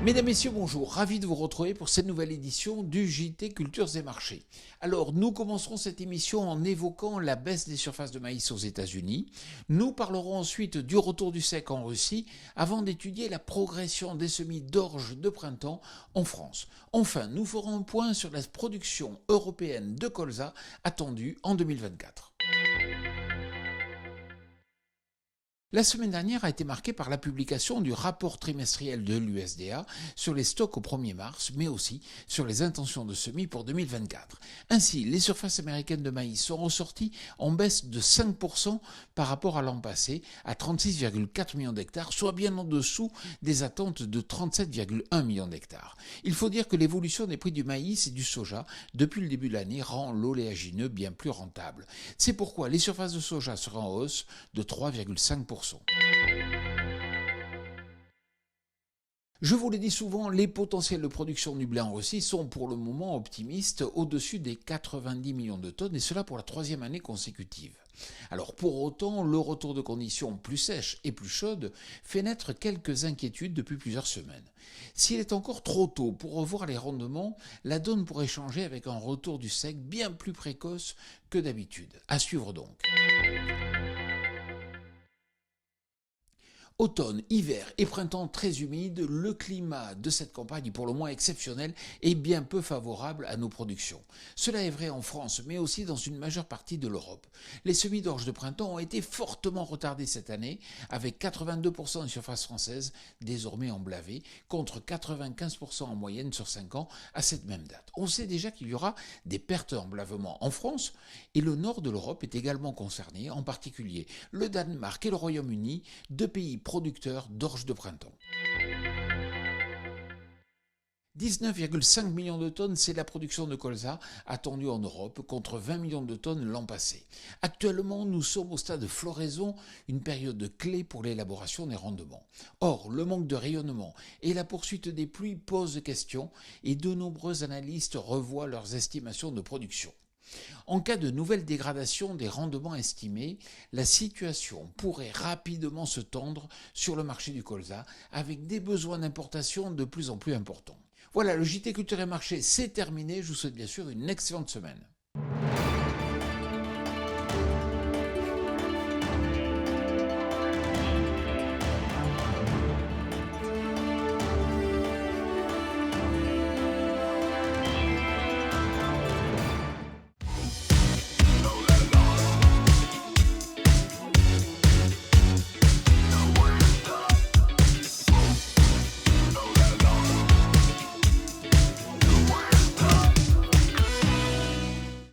Mesdames, Messieurs, bonjour, ravi de vous retrouver pour cette nouvelle édition du JT Cultures et Marchés. Alors, nous commencerons cette émission en évoquant la baisse des surfaces de maïs aux États-Unis. Nous parlerons ensuite du retour du sec en Russie, avant d'étudier la progression des semis d'orge de printemps en France. Enfin, nous ferons un point sur la production européenne de colza attendue en 2024. La semaine dernière a été marquée par la publication du rapport trimestriel de l'USDA sur les stocks au 1er mars, mais aussi sur les intentions de semis pour 2024. Ainsi, les surfaces américaines de maïs sont ressorties en baisse de 5% par rapport à l'an passé, à 36,4 millions d'hectares, soit bien en dessous des attentes de 37,1 millions d'hectares. Il faut dire que l'évolution des prix du maïs et du soja depuis le début de l'année rend l'oléagineux bien plus rentable. C'est pourquoi les surfaces de soja seraient en hausse de 3,5%. Je vous l'ai dit souvent, les potentiels de production du blé en Russie sont pour le moment optimistes, au-dessus des 90 millions de tonnes, et cela pour la troisième année consécutive. Alors pour autant, le retour de conditions plus sèches et plus chaudes fait naître quelques inquiétudes depuis plusieurs semaines. S'il est encore trop tôt pour revoir les rendements, la donne pourrait changer avec un retour du sec bien plus précoce que d'habitude. À suivre donc. Automne, hiver et printemps très humides, le climat de cette campagne, pour le moins exceptionnel, est bien peu favorable à nos productions. Cela est vrai en France, mais aussi dans une majeure partie de l'Europe. Les semis d'orge de printemps ont été fortement retardés cette année, avec 82% des surfaces françaises désormais emblavées, contre 95% en moyenne sur 5 ans à cette même date. On sait déjà qu'il y aura des pertes d'emblavement en France, et le nord de l'Europe est également concerné, en particulier le Danemark et le Royaume-Uni, deux pays producteurs d'orge de printemps. 19,5 millions de tonnes, c'est la production de colza attendue en Europe, contre 20 millions de tonnes l'an passé. Actuellement, nous sommes au stade de floraison, une période clé pour l'élaboration des rendements. Or, le manque de rayonnement et la poursuite des pluies posent question, et de nombreux analystes revoient leurs estimations de production. En cas de nouvelle dégradation des rendements estimés, la situation pourrait rapidement se tendre sur le marché du colza, avec des besoins d'importation de plus en plus importants. Voilà, le JT Culture et Marché, c'est terminé. Je vous souhaite bien sûr une excellente semaine.